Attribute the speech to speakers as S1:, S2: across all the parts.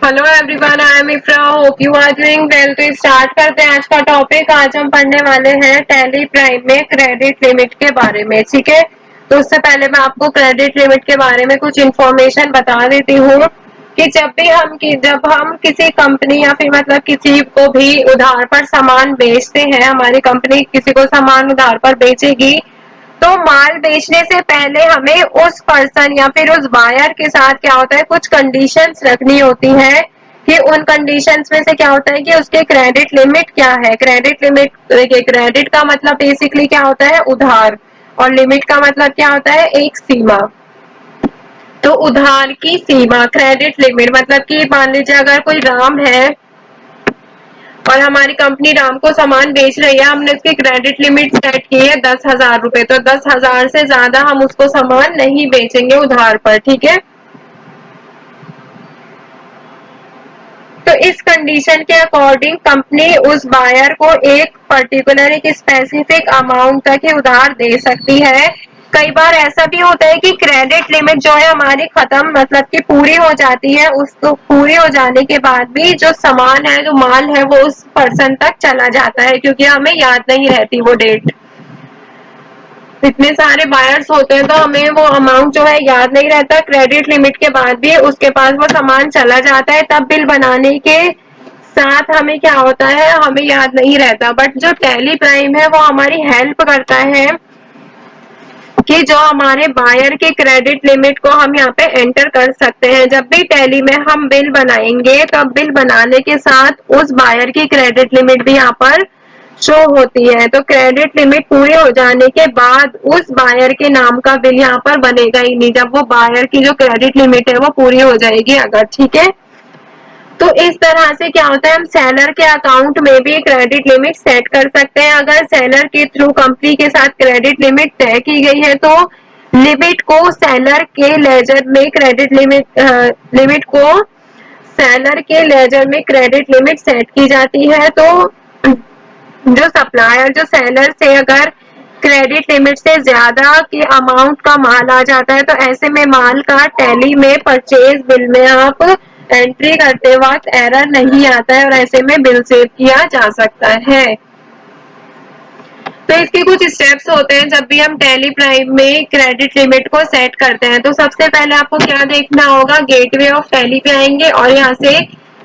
S1: Hello everyone, I am Ifra. Hope you are doing well. तो start करते हैं आज का टॉपिक। आज हम पढ़ने वाले हैं टैली प्राइम में क्रेडिट लिमिट के बारे में। ठीक है, तो उससे पहले मैं आपको क्रेडिट लिमिट के बारे में कुछ इन्फॉर्मेशन बता देती हूँ कि जब हम किसी कंपनी या फिर मतलब किसी को भी उधार पर सामान बेचते हैं, हमारी कंपनी किसी को सामान उधार पर बेचेगी, तो माल बेचने से पहले हमें उस पर्सन या फिर उस बायर के साथ क्या होता है, कुछ कंडीशंस रखनी होती है कि उन कंडीशंस में से क्या होता है कि उसके क्रेडिट लिमिट क्या है। क्रेडिट लिमिट, देखिए क्रेडिट का मतलब बेसिकली क्या होता है, उधार, और लिमिट का मतलब क्या होता है, एक सीमा। तो उधार की सीमा, क्रेडिट लिमिट मतलब कि मान लीजिए अगर कोई राम है और हमारी कंपनी राम को सामान बेच रही है, हमने उसकी क्रेडिट लिमिट सेट की है 10,000 रुपए, तो 10,000 से ज्यादा हम उसको सामान नहीं बेचेंगे उधार पर। ठीक है, तो इस कंडीशन के अकॉर्डिंग कंपनी उस बायर को एक पर्टिकुलर एक स्पेसिफिक अमाउंट तक ही उधार दे सकती है। कई बार ऐसा भी होता है कि क्रेडिट लिमिट जो है हमारी खत्म, मतलब कि पूरी हो जाती है, उसको पूरी हो जाने के बाद भी जो सामान है, जो माल है, वो उस पर्सन तक चला जाता है क्योंकि हमें याद नहीं रहती वो डेट। इतने सारे बायर्स होते हैं तो हमें वो अमाउंट जो है याद नहीं रहता, क्रेडिट लिमिट के बाद भी उसके पास वो सामान चला जाता है, तब बिल बनाने के साथ हमें क्या होता है, हमें याद नहीं रहता। बट जो टैली प्राइम है वो हमारी हेल्प करता है कि जो हमारे बायर के क्रेडिट लिमिट को हम यहाँ पे एंटर कर सकते हैं। जब भी टैली में हम बिल बनाएंगे तो बिल बनाने के साथ उस बायर की क्रेडिट लिमिट भी यहाँ पर शो होती है। तो क्रेडिट लिमिट पूरी हो जाने के बाद उस बायर के नाम का बिल यहाँ पर बनेगा ही नहीं, जब वो बायर की जो क्रेडिट लिमिट है वो पूरी हो जाएगी अगर। ठीक है, तो इस तरह से क्या होता है, हम सेलर के अकाउंट में भी क्रेडिट लिमिट सेट कर सकते हैं। अगर सेलर के थ्रू कंपनी के साथ क्रेडिट लिमिट तय की गई है तो लिमिट को सेलर के लेजर में क्रेडिट लिमिट को सेलर के लेजर में क्रेडिट लिमिट सेट की जाती है। तो जो सप्लायर, जो सेलर से अगर क्रेडिट लिमिट से ज्यादा के अमाउंट का माल आ जाता है तो ऐसे में माल का टैली में परचेज बिल में आप एंट्री करते वक्त एरर नहीं आता है और ऐसे में बिल सेव किया जा सकता है। तो इसके कुछ स्टेप्स होते हैं जब भी हम टैली प्राइम में क्रेडिट लिमिट को सेट करते हैं। तो सबसे पहले आपको क्या देखना होगा, गेटवे ऑफ टैली पे आएंगे और यहाँ से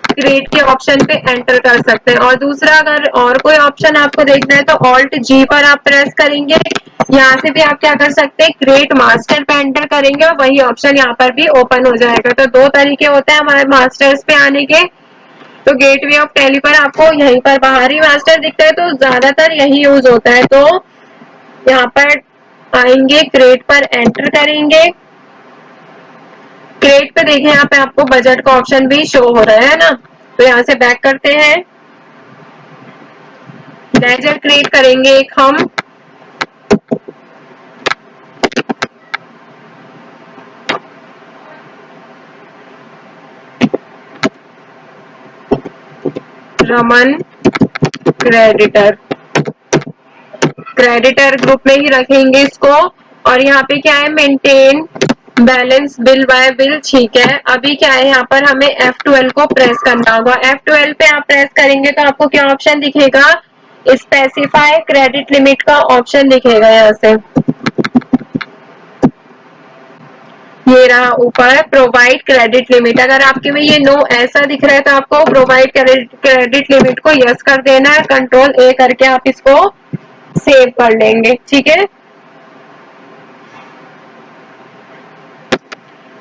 S1: क्रिएट के ऑप्शन पे एंटर कर सकते हैं। और दूसरा, अगर और कोई ऑप्शन आपको देखना है तो ऑल्ट जी पर आप प्रेस करेंगे। यहाँ से भी आप क्या कर सकते हैं, क्रिएट मास्टर पे एंटर करेंगे और वही ऑप्शन यहाँ पर भी ओपन हो जाएगा। तो दो तरीके होते हैं हमारे मास्टर्स पे आने के। तो गेटवे ऑफ टैली पर आपको यहीं पर बाहरी मास्टर दिखता है तो ज्यादातर यही यूज होता है। तो यहाँ पर आएंगे, क्रिएट पर एंटर करेंगे। क्रिएट पे देखिए यहाँ पे आपको बजट का ऑप्शन भी शो हो रहा है ना। तो यहाँ से बैक करते हैं, लेजर क्रिएट करेंगे एक हम। रमन क्रेडिटर, क्रेडिटर ग्रुप में ही रखेंगे इसको। और यहाँ पे क्या है, maintain balance bill bye bill. ठीक है, अभी क्या है, यहाँ पर हमें F12 को प्रेस करना होगा। F12 पे आप प्रेस करेंगे तो आपको क्या ऑप्शन दिखेगा, स्पेसिफाई क्रेडिट लिमिट का ऑप्शन दिखेगा। यहाँ से ये रहा ऊपर, प्रोवाइड क्रेडिट लिमिट। अगर आपके में ये नो ऐसा दिख रहा है तो आपको प्रोवाइड क्रेडिट लिमिट को यस कर देना है। कंट्रोल ए करके आप इसको सेव कर लेंगे। ठीक है,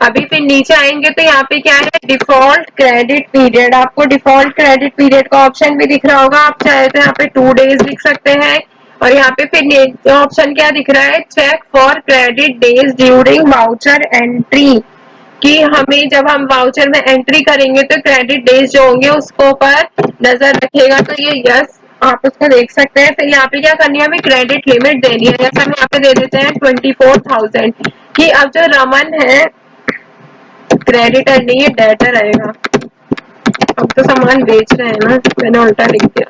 S1: अभी फिर नीचे आएंगे तो यहाँ पे क्या है, डिफॉल्ट क्रेडिट पीरियड। आपको डिफॉल्ट क्रेडिट पीरियड का ऑप्शन भी दिख रहा होगा, आप चाहे तो यहाँ पे 2 डेज लिख सकते हैं। और यहाँ पे फिर ऑप्शन क्या दिख रहा है, check for credit days during voucher entry, कि हमें जब हम वाउचर में एंट्री करेंगे तो क्रेडिट डेज जो होंगे उसको पर नजर रखेगा। तो ये यस आप उसको देख सकते हैं। फिर यहाँ पे क्या करनी है, हमें क्रेडिट लिमिट देनी है। जैसे हम यहाँ पे दे देते हैं 24,000 कि अब जो रमन है क्रेडिटर नहीं है, डेटर आएगा। अब तो सामान बेच रहे हैं ना, मैंने उल्टा लिख दिया।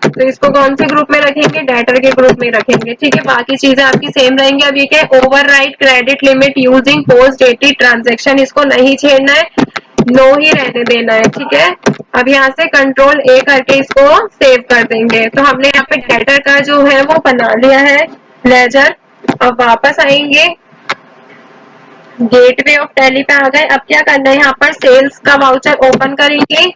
S1: तो इसको कौन से ग्रुप में रखेंगे, डेटर के ग्रुप में रखेंगे। ठीक है, बाकी चीजें आपकी सेम रहेंगी। अब ये क्या, override credit limit using post dated transaction, इसको नहीं छेड़ना है। नो ही रहने देना है, ठीक है। अब यहाँ से कंट्रोल ए करके इसको सेव कर देंगे। तो हमने यहाँ पे डेटर का जो है वो बना लिया है लेजर। अब वापस आएंगे, गेटवे ऑफ टैली पे आ गए। अब क्या करना है, यहाँ पर सेल्स का वाउचर ओपन करेंगे।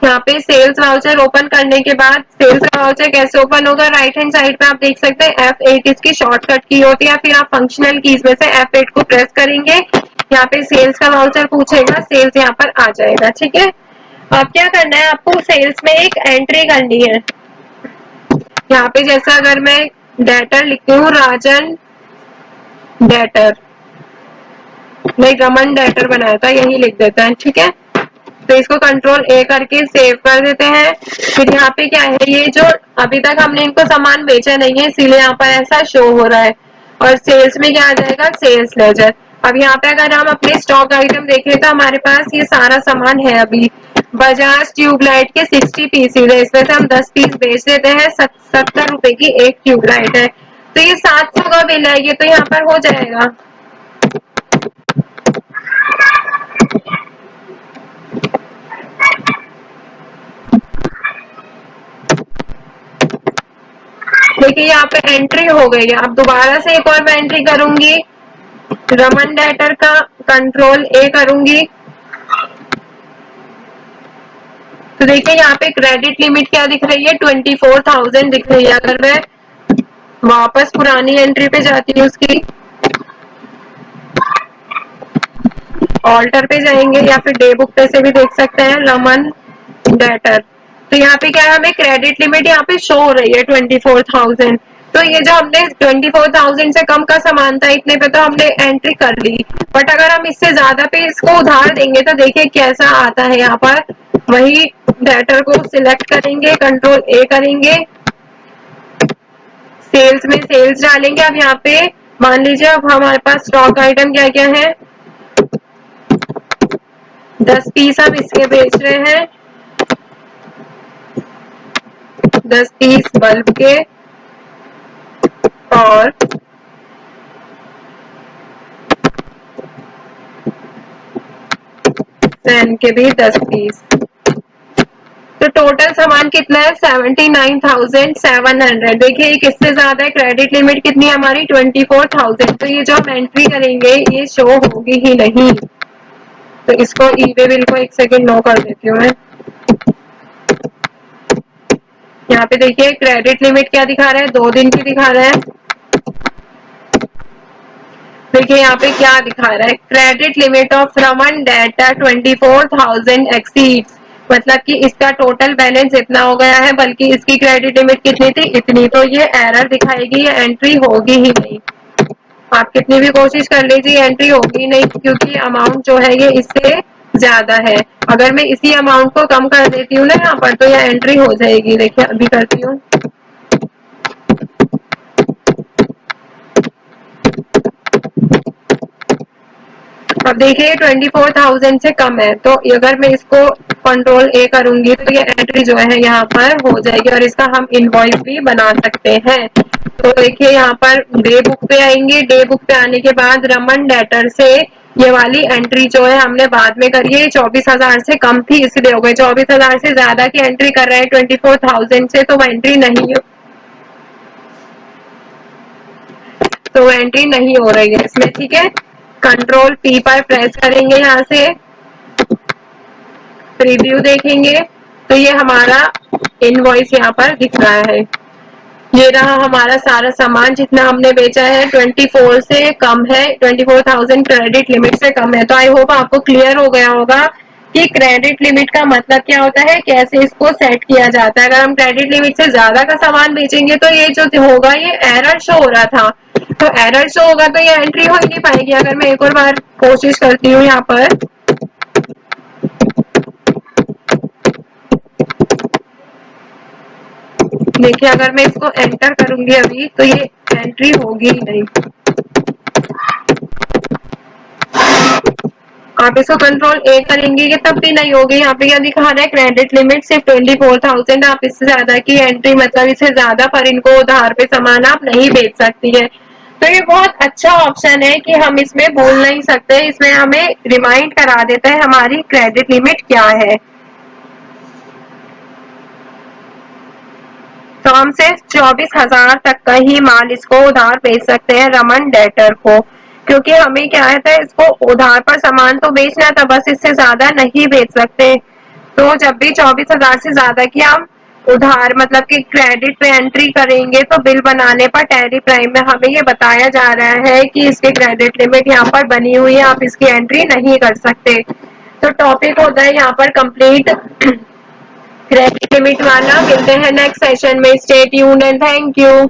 S1: यहाँ पे सेल्स वाउचर ओपन करने के बाद सेल्स वाउचर कैसे ओपन होगा, राइट हैंड साइड पे आप देख सकते हैं F8 इसकी शॉर्टकट की होती है, या फिर आप फंक्शनल कीज में से F8 को प्रेस करेंगे। यहाँ पे सेल्स का वाउचर पूछेगा, सेल्स यहाँ पर आ जाएगा, ठीक है। अब क्या करना है, आपको सेल्स में एक एंट्री करनी है। यहाँ पे जैसा अगर मैं डेटर लिखती हूँ, राजन डेटर, नहीं रमन डेटर बनाया था, यही लिख देता है, ठीक है। तो इसको कंट्रोल ए करके सेव कर देते हैं। फिर यहाँ पे क्या है, ये जो अभी तक हमने इनको सामान बेचा नहीं है इसीलिए यहाँ पर ऐसा शो हो रहा है। और सेल्स में क्या आ जाएगा, सेल्स लेजर। अब यहाँ पे अगर हम अपने स्टॉक आइटम देखें तो हमारे पास ये सारा सामान है। अभी बजाज ट्यूबलाइट के 60 पीसेज है, इसमें से हम 10 पीस बेच देते हैं। 70 रुपए की एक ट्यूबलाइट है, तो ये 700 का बिल है, ये तो यहाँ पर हो जाएगा। देखिए यहाँ पे एंट्री हो गई है। अब दोबारा से एक और मैं एंट्री करूंगी, रमन डेटर का कंट्रोल ए करूंगी। तो देखिए यहाँ पे क्रेडिट लिमिट क्या दिख रही है, 24,000 दिख रही है। अगर मैं वापस पुरानी एंट्री पे जाती हूँ, उसकी ऑल्टर पे जाएंगे या फिर डे बुक पे से भी देख सकते हैं, रमन डेटर। तो यहाँ पे क्या है, हमें क्रेडिट लिमिट यहाँ पे शो हो रही है 24,000। तो ये जो हमने 24,000 से कम का सामान था इतने पे तो हमने एंट्री कर ली, बट अगर हम इससे ज्यादा पे इसको उधार देंगे तो देखिए कैसा आता है। यहाँ पर वही डेटर को सिलेक्ट करेंगे, कंट्रोल ए करेंगे, सेल्स में सेल्स डालेंगे। अब यहाँ पे मान लीजिए अब हमारे पास स्टॉक आइटम क्या क्या है, 10 पीस हम इसके बेच रहे हैं, 10 पीस बल्ब के और पेन के भी 10 पीस। तो टोटल सामान कितना है, 79,700। देखिए ये किससे ज्यादा है, क्रेडिट लिमिट कितनी है हमारी, 24,000। तो ये जो हम एंट्री करेंगे ये शो होगी ही नहीं। तो इसको ईबे बिल को एक सेकंड नो कर देती हूँ मैं। यहाँ पे देखिए क्रेडिट लिमिट क्या दिखा रहा है, 2 दिन की दिखा रहा है। देखिए यहाँ पे क्या दिखा रहा है, credit limit of Raman data 24,000 exceeds, मतलब कि इसका टोटल बैलेंस इतना हो गया है, बल्कि इसकी क्रेडिट लिमिट कितनी थी, इतनी। तो ये एरर दिखाएगी, ये एंट्री होगी ही नहीं। आप कितनी भी कोशिश कर लीजिए एंट्री होगी नहीं, क्योंकि अमाउंट जो है ये इससे ज्यादा है। अगर मैं इसी अमाउंट को कम कर देती हूँ ना यहाँ पर, तो ये एंट्री हो जाएगी। देखिए अभी करती हूँ, अब देखिए 24,000 से कम है। तो अगर मैं इसको कंट्रोल ए करूंगी तो ये एंट्री जो है यहाँ पर हो जाएगी, और इसका हम इनवॉइस भी बना सकते हैं। तो देखिए यहाँ पर डे बुक पे आएंगे, डे बुक पे आने के बाद रमन डेटर से ये वाली एंट्री जो है हमने बाद में करी है, 24,000 से कम थी इसलिए हो गई। 24,000 से ज्यादा की एंट्री कर रहे हैं 24,000 से, तो वो एंट्री नहीं, तो एंट्री नहीं हो रही है इसमें, ठीक है। कंट्रोल पी पर प्रेस करेंगे, यहाँ से प्रीव्यू देखेंगे तो ये हमारा इनवॉइस यहाँ पर दिख रहा है। ये रहा हमारा सारा सामान जितना हमने बेचा है, 24 से कम है, 24,000 क्रेडिट लिमिट से कम है। तो आई होप आपको क्लियर हो गया होगा कि क्रेडिट लिमिट का मतलब क्या होता है, कैसे इसको सेट किया जाता है। अगर हम क्रेडिट लिमिट से ज्यादा का सामान बेचेंगे तो ये जो होगा, ये एरर शो हो रहा था, तो एरर शो होगा तो ये एंट्री हो ही नहीं पाएगी। अगर मैं एक और बार कोशिश करती हूँ यहाँ पर, देखिए अगर मैं इसको एंटर करूंगी अभी तो ये एंट्री होगी ही नहीं। आप इसको कंट्रोल ए करेंगे ये तब भी नहीं होगी। यहाँ पे क्या दिखा रहा है, क्रेडिट लिमिट सिर्फ 24,000। आप इससे ज्यादा की एंट्री, मतलब इससे ज्यादा पर इनको उधार पे सामान आप नहीं बेच सकती है। तो ये बहुत अच्छा ऑप्शन है कि हम इसमें बोल नहीं सकते, इसमें हमें रिमाइंड करा देता है हमारी क्रेडिट लिमिट क्या है। तो हम सिर्फ 24,000 तक का ही माल इसको उधार बेच सकते हैं रमन डेटर को, क्योंकि हमें क्या है इसको उधार पर सामान तो बेचना था, बस इससे ज्यादा नहीं बेच सकते। तो जब भी 24,000 से ज्यादा की हम उधार मतलब कि क्रेडिट पे एंट्री करेंगे तो बिल बनाने पर टैली प्राइम में हमें ये बताया जा रहा है कि इसकी क्रेडिट लिमिट यहाँ पर बनी हुई है, आप इसकी एंट्री नहीं कर सकते। तो टॉपिक होता है यहाँ पर कंप्लीट क्रेडिट लिमिट वाला। मिलते हैं नेक्स्ट सेशन में। Stay tuned and thank you.